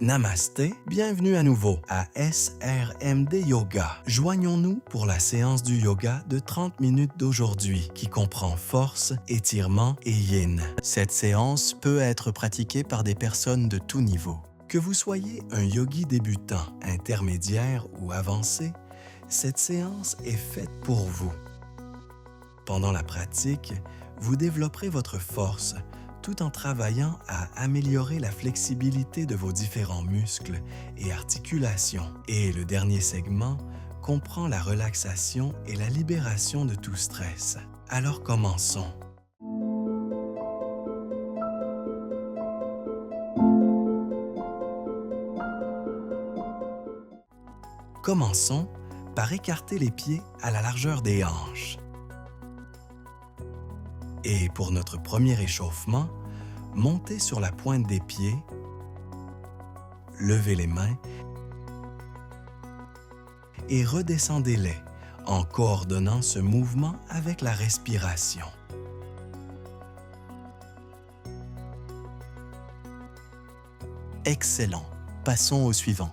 Namasté, bienvenue à nouveau à SRMD Yoga. Joignons-nous pour la séance du yoga de 30 minutes d'aujourd'hui qui comprend force, étirement et yin. Cette séance peut être pratiquée par des personnes de tout niveau. Que vous soyez un yogi débutant, intermédiaire ou avancé, cette séance est faite pour vous. Pendant la pratique, vous développerez votre force tout en travaillant à améliorer la flexibilité de vos différents muscles et articulations. Et le dernier segment comprend la relaxation et la libération de tout stress. Alors commençons. Commençons par écarter les pieds à la largeur des hanches. Et pour notre premier échauffement, montez sur la pointe des pieds, levez les mains et redescendez-les en coordonnant ce mouvement avec la respiration. Excellent. Passons au suivant.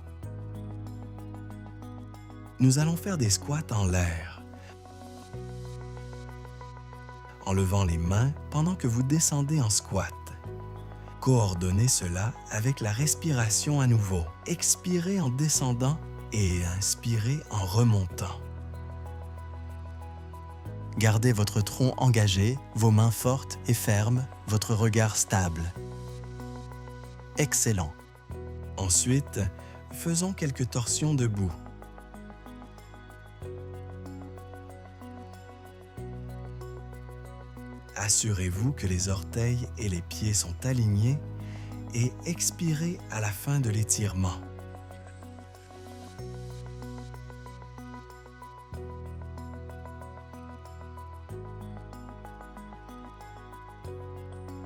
Nous allons faire des squats en l'air, en levant les mains pendant que vous descendez en squat. Coordonnez cela avec la respiration à nouveau. Expirez en descendant et inspirez en remontant. Gardez votre tronc engagé, vos mains fortes et fermes, votre regard stable. Excellent. Ensuite, faisons quelques torsions debout. Assurez-vous que les orteils et les pieds sont alignés et expirez à la fin de l'étirement.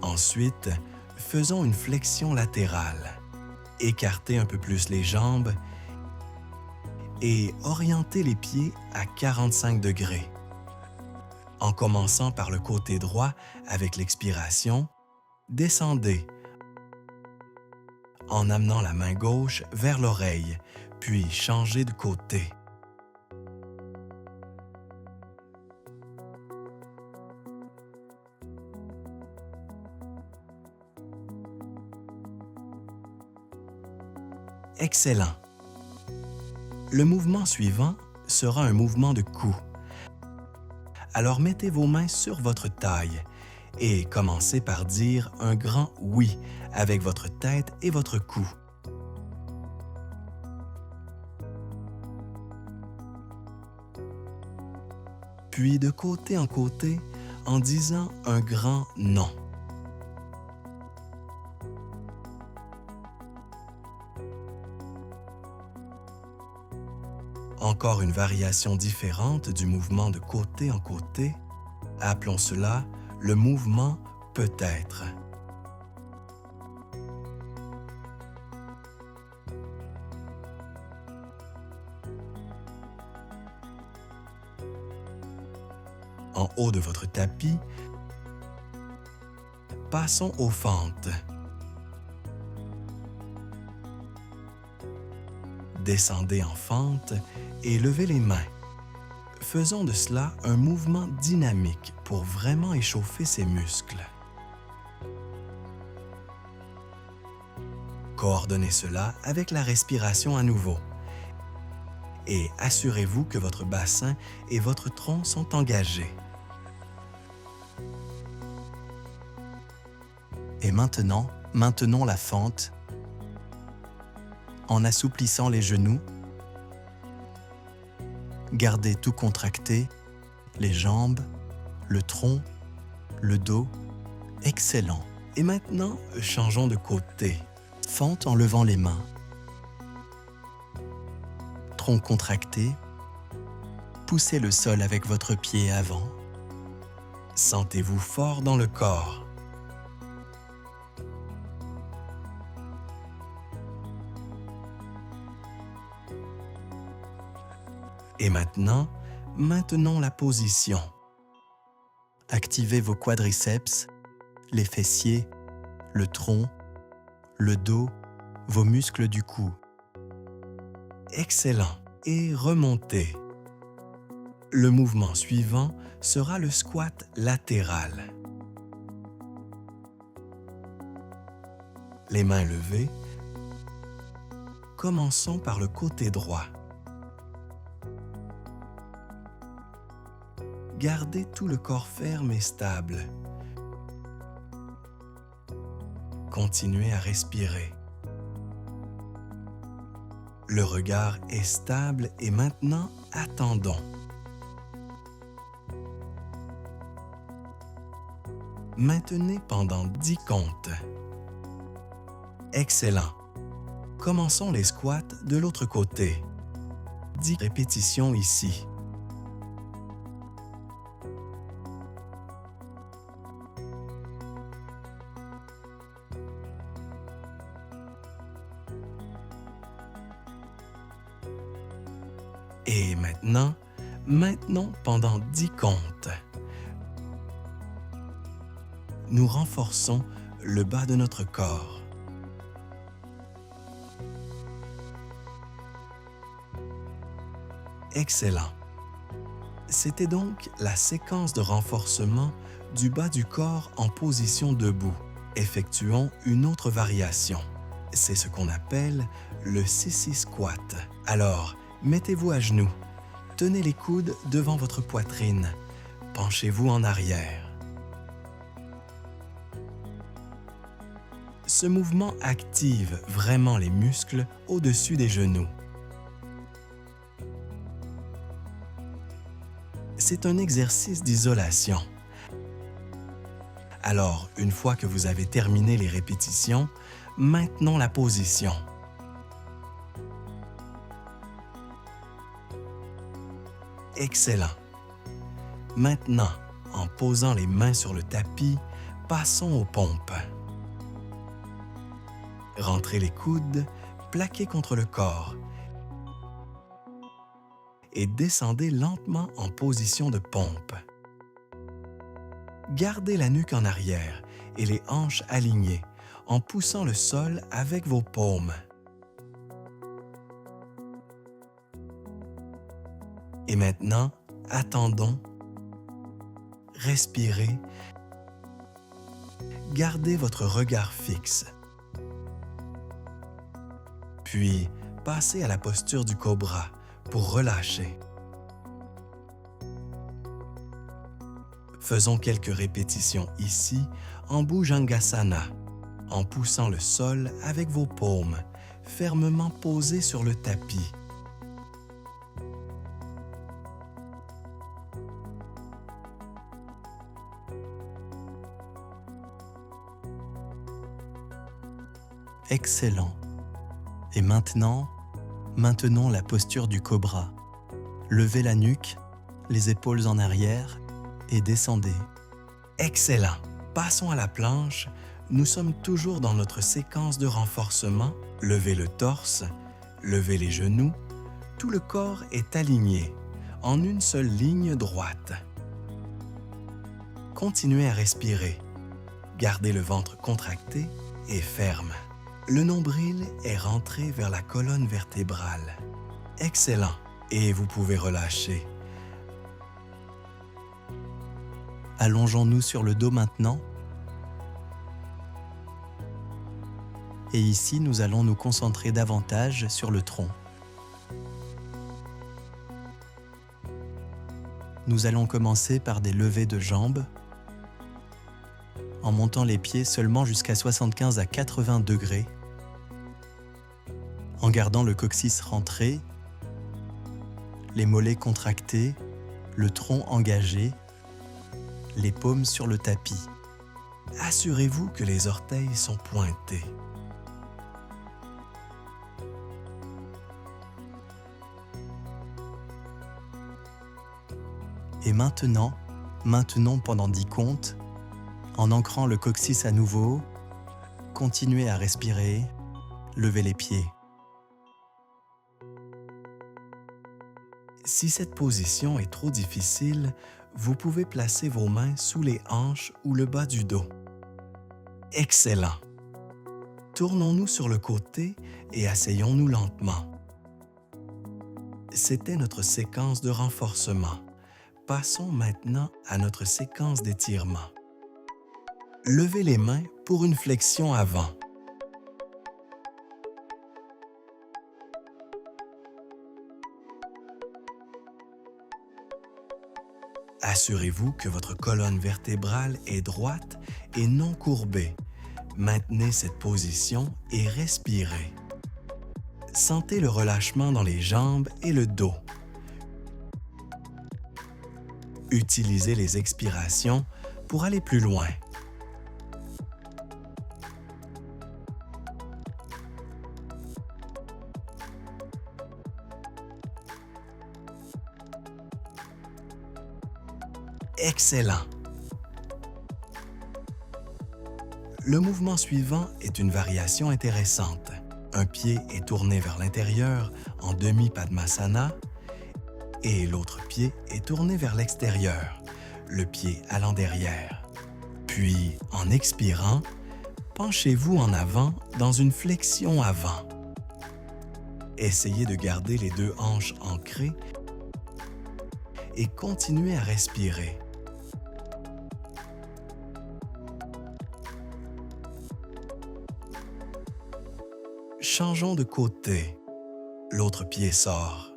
Ensuite, faisons une flexion latérale. Écartez un peu plus les jambes et orientez les pieds à 45 degrés. En commençant par le côté droit avec l'expiration, descendez en amenant la main gauche vers l'oreille, puis changez de côté. Excellent! Le mouvement suivant sera un mouvement de cou. Alors mettez vos mains sur votre taille et commencez par dire un grand « oui » avec votre tête et votre cou. Puis de côté en côté en disant un grand « non ». Encore une variation différente du mouvement de côté en côté, appelons cela le mouvement peut-être. En haut de votre tapis, passons aux fentes. Descendez en fente et levez les mains. Faisons de cela un mouvement dynamique pour vraiment échauffer ses muscles. Coordonnez cela avec la respiration à nouveau. Et assurez-vous que votre bassin et votre tronc sont engagés. Et maintenant, maintenons la fente en assouplissant les genoux. Gardez tout contracté, les jambes, le tronc, le dos. Excellent. Et maintenant, changeons de côté. Fente en levant les mains. Tronc contracté. Poussez le sol avec votre pied avant. Sentez-vous fort dans le corps. Et maintenant, maintenons la position. Activez vos quadriceps, les fessiers, le tronc, le dos, vos muscles du cou. Excellent. Et remontez. Le mouvement suivant sera le squat latéral. Les mains levées. Commençons par le côté droit. Gardez tout le corps ferme et stable. Continuez à respirer. Le regard est stable et maintenant attendons. Maintenez pendant 10 comptes. Excellent. Commençons les squats de l'autre côté. 10 répétitions ici. Et maintenant, maintenons pendant 10 comptes. Nous renforçons le bas de notre corps. Excellent. C'était donc la séquence de renforcement du bas du corps en position debout. Effectuons une autre variation. C'est ce qu'on appelle le sissy squat. Alors, mettez-vous à genoux. Tenez les coudes devant votre poitrine. Penchez-vous en arrière. Ce mouvement active vraiment les muscles au-dessus des genoux. C'est un exercice d'isolation. Alors, une fois que vous avez terminé les répétitions, maintenons la position. Excellent. Maintenant, en posant les mains sur le tapis, passons aux pompes. Rentrez les coudes, plaquez contre le corps et descendez lentement en position de pompe. Gardez la nuque en arrière et les hanches alignées en poussant le sol avec vos paumes. Et maintenant, attendons, respirez, gardez votre regard fixe. Puis, passez à la posture du cobra pour relâcher. Faisons quelques répétitions ici en Bhujangasana, en poussant le sol avec vos paumes, fermement posées sur le tapis. Excellent. Et maintenant, maintenons la posture du cobra. Levez la nuque, les épaules en arrière et descendez. Excellent. Passons à la planche. Nous sommes toujours dans notre séquence de renforcement. Levez le torse, levez les genoux. Tout le corps est aligné, en une seule ligne droite. Continuez à respirer. Gardez le ventre contracté et ferme. Le nombril est rentré vers la colonne vertébrale. Excellent. Et vous pouvez relâcher. Allongeons-nous sur le dos maintenant. Et ici, nous allons nous concentrer davantage sur le tronc. Nous allons commencer par des levées de jambes, en montant les pieds seulement jusqu'à 75 à 80 degrés, en gardant le coccyx rentré, les mollets contractés, le tronc engagé, les paumes sur le tapis. Assurez-vous que les orteils sont pointés. Et maintenant, maintenons pendant 10 comptes, en ancrant le coccyx à nouveau, continuez à respirer, levez les pieds. Si cette position est trop difficile, vous pouvez placer vos mains sous les hanches ou le bas du dos. Excellent! Tournons-nous sur le côté et asseyons-nous lentement. C'était notre séquence de renforcement. Passons maintenant à notre séquence d'étirement. Levez les mains pour une flexion avant. Assurez-vous que votre colonne vertébrale est droite et non courbée. Maintenez cette position et respirez. Sentez le relâchement dans les jambes et le dos. Utilisez les expirations pour aller plus loin. Excellent! Le mouvement suivant est une variation intéressante. Un pied est tourné vers l'intérieur en demi-padmasana et l'autre pied est tourné vers l'extérieur, le pied allant derrière. Puis, en expirant, penchez-vous en avant dans une flexion avant. Essayez de garder les deux hanches ancrées et continuez à respirer. Changeons de côté. L'autre pied sort.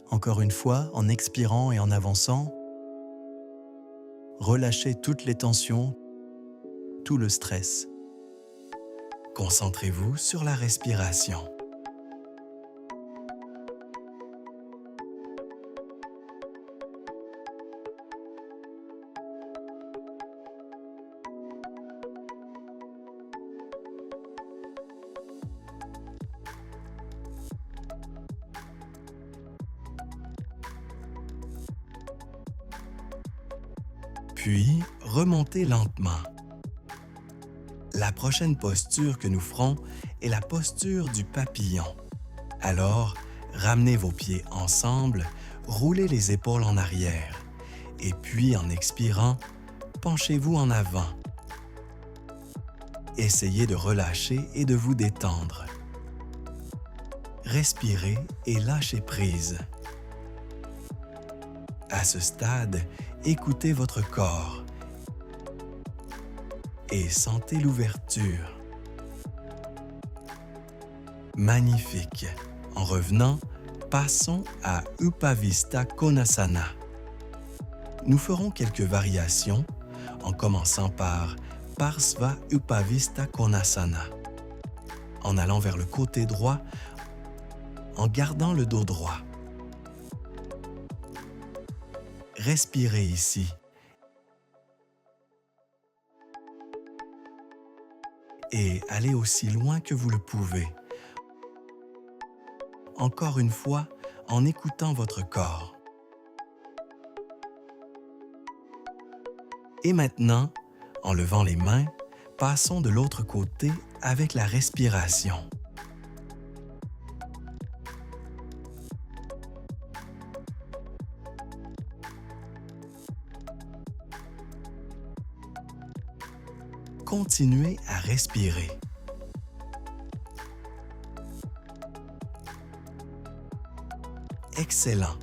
Encore une fois, en expirant et en avançant, relâchez toutes les tensions, tout le stress. Concentrez-vous sur la respiration. Puis, remontez lentement. La prochaine posture que nous ferons est la posture du papillon. Alors, ramenez vos pieds ensemble, roulez les épaules en arrière et puis en expirant, penchez-vous en avant. Essayez de relâcher et de vous détendre. Respirez et lâchez prise. À ce stade, écoutez votre corps et sentez l'ouverture. Magnifique! En revenant, passons à Upavista Konasana. Nous ferons quelques variations en commençant par Parsva Upavista Konasana, en allant vers le côté droit en gardant le dos droit. Respirez ici. Et allez aussi loin que vous le pouvez. Encore une fois, en écoutant votre corps. Et maintenant, en levant les mains, passons de l'autre côté avec la respiration. Continuez à respirer. Excellent.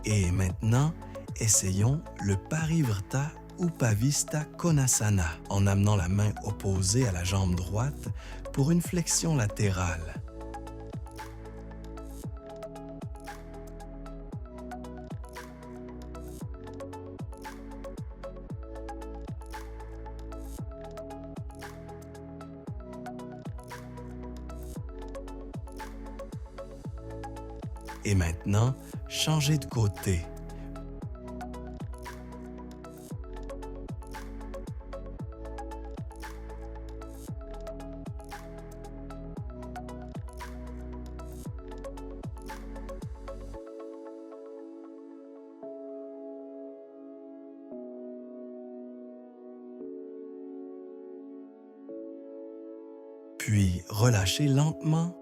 Et maintenant, essayons le Parivrtta Upavista Konasana en amenant la main opposée à la jambe droite pour une flexion latérale. Et maintenant, changez de côté. Puis relâchez lentement.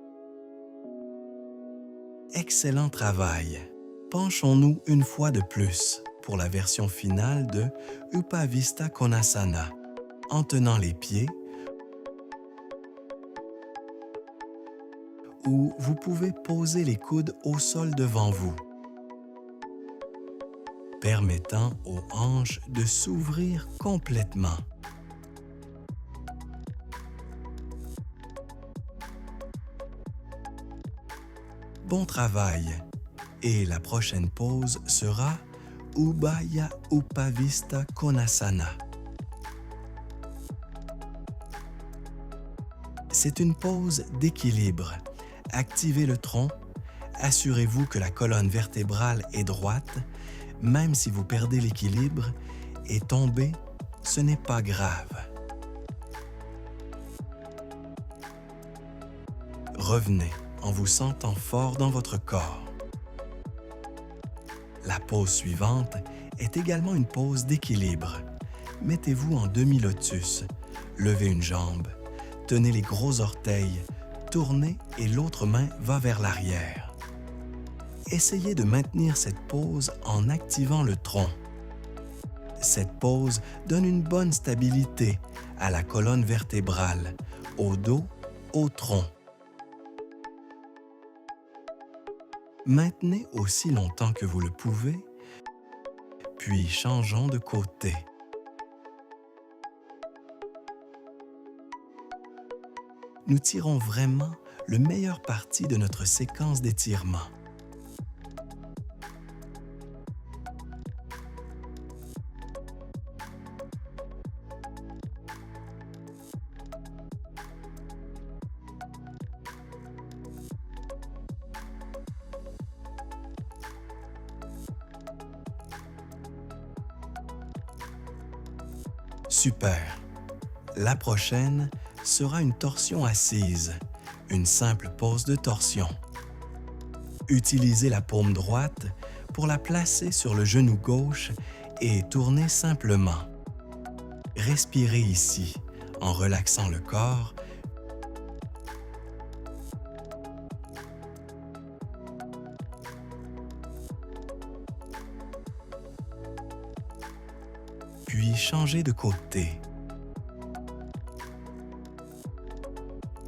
Excellent travail. Penchons-nous une fois de plus pour la version finale de Upavista Konasana. en tenant les pieds, ou vous pouvez poser les coudes au sol devant vous, permettant aux hanches de s'ouvrir complètement. Bon travail! Et la prochaine pose sera Ubaya Upavista Konasana. C'est une pose d'équilibre. Activez le tronc, assurez-vous que la colonne vertébrale est droite, même si vous perdez l'équilibre, et tomber, ce n'est pas grave. Revenez en vous sentant fort dans votre corps. La pose suivante est également une pose d'équilibre. Mettez-vous en demi-lotus, levez une jambe, tenez les gros orteils, tournez et l'autre main va vers l'arrière. Essayez de maintenir cette pose en activant le tronc. Cette pose donne une bonne stabilité à la colonne vertébrale, au dos, au tronc. Maintenez aussi longtemps que vous le pouvez, puis changeons de côté. Nous tirons vraiment le meilleur parti de notre séquence d'étirement. Super! La prochaine sera une torsion assise, une simple pose de torsion. Utilisez la paume droite pour la placer sur le genou gauche et tournez simplement. Respirez ici en relaxant le corps. Puis changez de côté.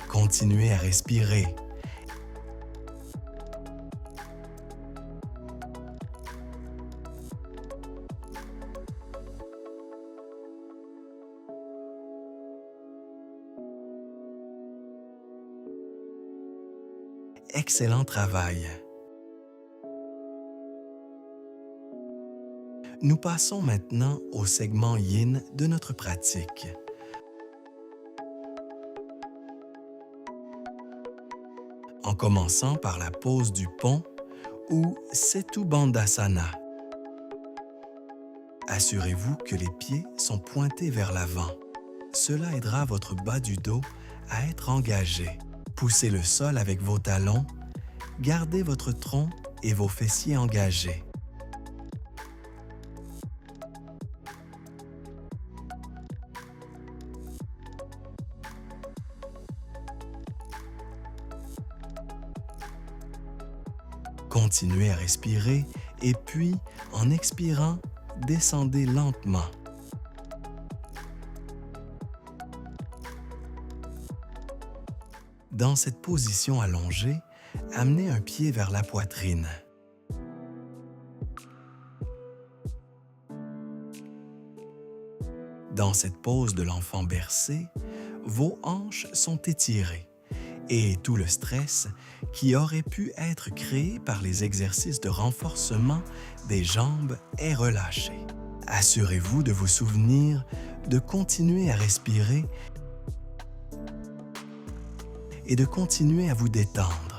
Continuez à respirer. Excellent travail. Nous passons maintenant au segment yin de notre pratique. En commençant par la pose du pont ou Setu Bandhasana. Assurez-vous que les pieds sont pointés vers l'avant. Cela aidera votre bas du dos à être engagé. Poussez le sol avec vos talons, gardez votre tronc et vos fessiers engagés. Continuez à respirer et puis, en expirant, descendez lentement. Dans cette position allongée, amenez un pied vers la poitrine. Dans cette pose de l'enfant bercé, vos hanches sont étirées et tout le stress qui aurait pu être créé par les exercices de renforcement des jambes est relâché. Assurez-vous de vous souvenir de continuer à respirer et de continuer à vous détendre.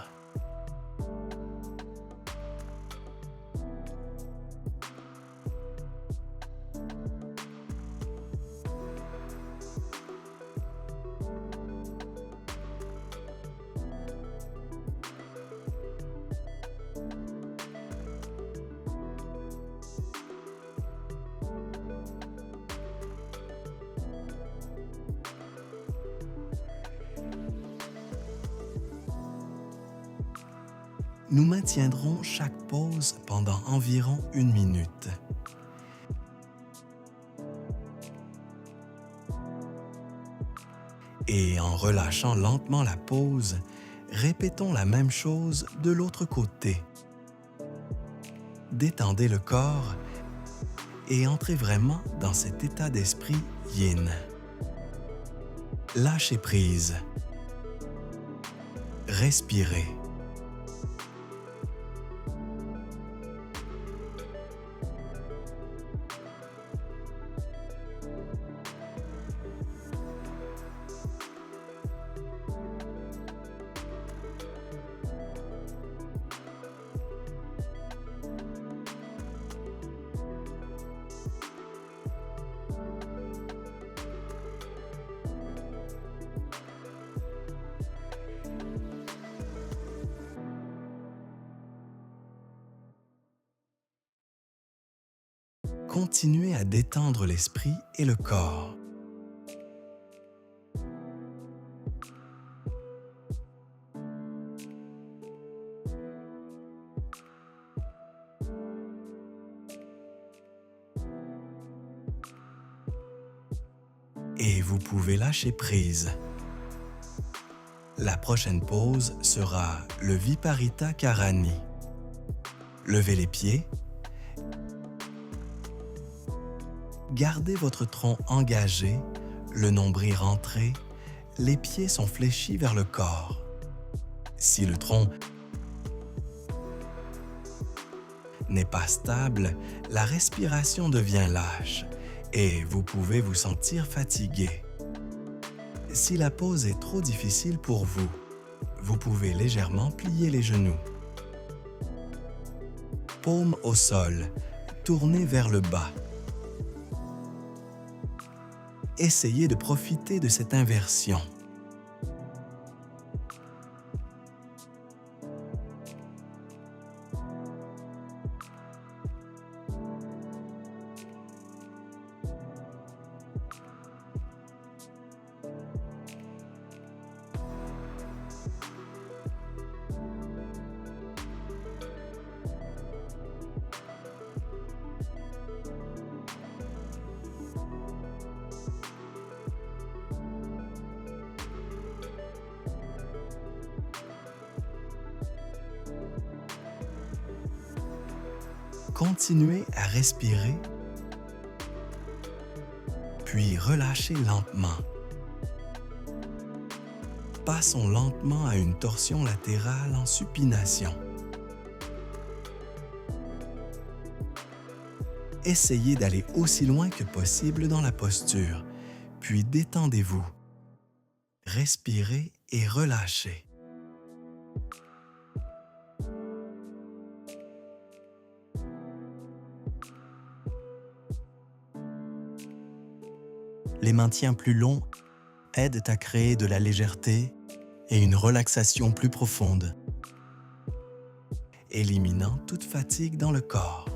Nous maintiendrons chaque pause pendant environ 1 minute. Et en relâchant lentement la pause, répétons la même chose de l'autre côté. Détendez le corps et entrez vraiment dans cet état d'esprit yin. Lâchez prise. Respirez. Continuez à détendre l'esprit et le corps. Et vous pouvez lâcher prise. La prochaine pause sera le Viparita Karani. Levez les pieds. Gardez votre tronc engagé, le nombril rentré, les pieds sont fléchis vers le corps. Si le tronc n'est pas stable, la respiration devient lâche et vous pouvez vous sentir fatigué. Si la pose est trop difficile pour vous, vous pouvez légèrement plier les genoux. Paume au sol, tournez vers le bas. Essayez de profiter de cette inversion. Continuez à respirer, puis relâchez lentement. Passons lentement à une torsion latérale en supination. Essayez d'aller aussi loin que possible dans la posture, puis détendez-vous. Respirez et relâchez. Les maintiens plus longs aident à créer de la légèreté et une relaxation plus profonde, éliminant toute fatigue dans le corps.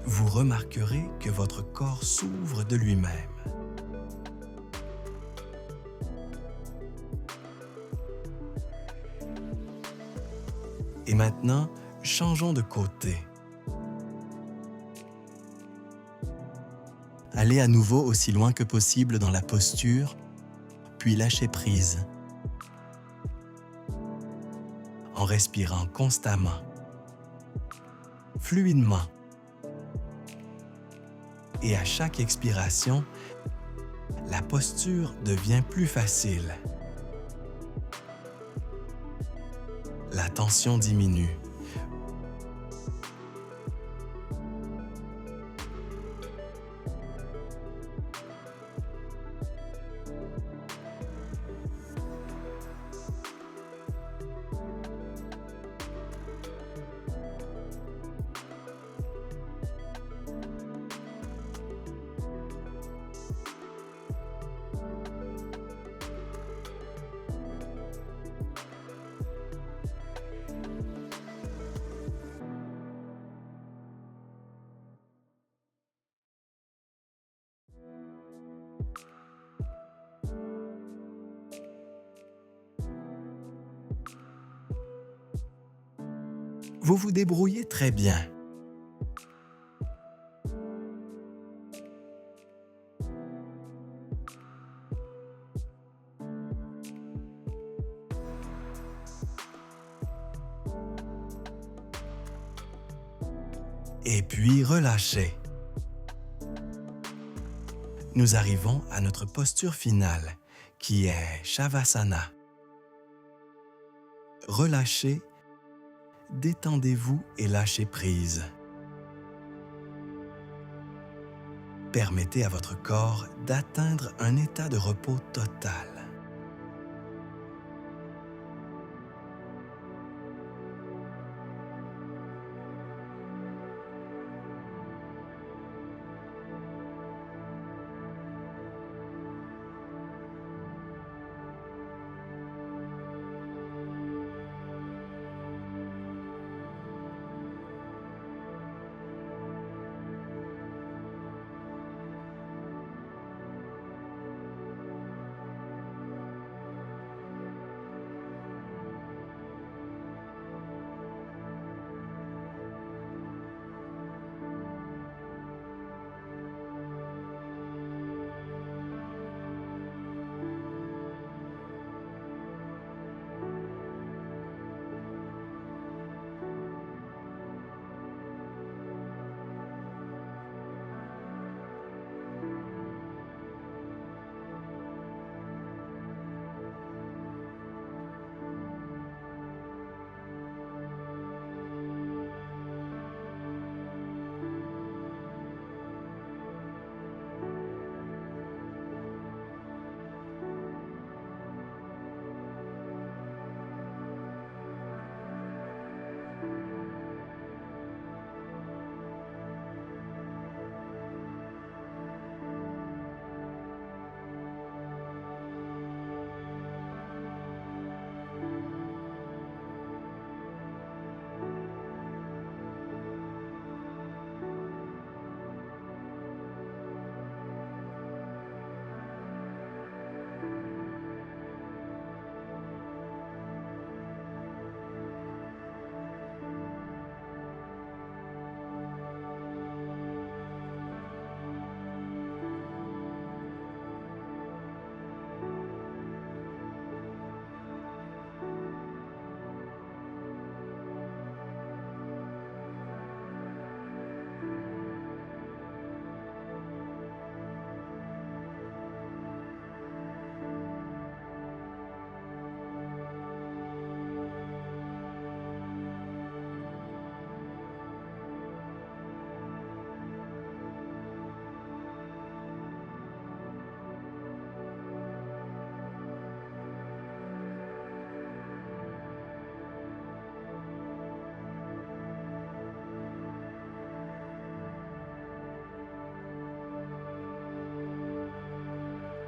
Vous remarquerez que votre corps s'ouvre de lui-même. Et maintenant, changeons de côté. Allez à nouveau aussi loin que possible dans la posture, puis lâchez prise. En respirant constamment, fluidement. Et à chaque expiration, la posture devient plus facile. La tension diminue. Vous vous débrouillez très bien. Et puis relâchez. Nous arrivons à notre posture finale, qui est Shavasana. Relâchez, détendez-vous et lâchez prise. Permettez à votre corps d'atteindre un état de repos total.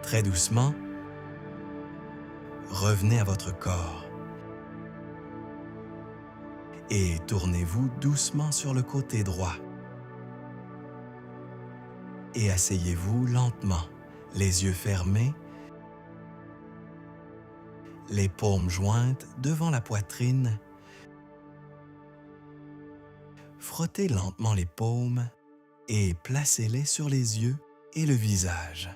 Très doucement, revenez à votre corps et tournez-vous doucement sur le côté droit. Et asseyez-vous lentement, les yeux fermés, les paumes jointes devant la poitrine. Frottez lentement les paumes et placez-les sur les yeux et le visage.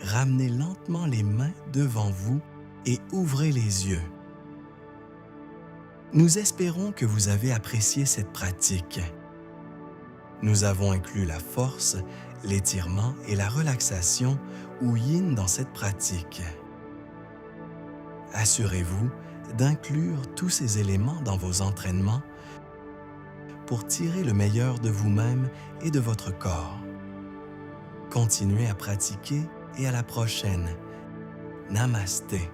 Ramenez lentement les mains devant vous et ouvrez les yeux. Nous espérons que vous avez apprécié cette pratique. Nous avons inclus la force, l'étirement et la relaxation ou yin dans cette pratique. Assurez-vous d'inclure tous ces éléments dans vos entraînements pour tirer le meilleur de vous-même et de votre corps. Continuez à pratiquer et à la prochaine. Namasté.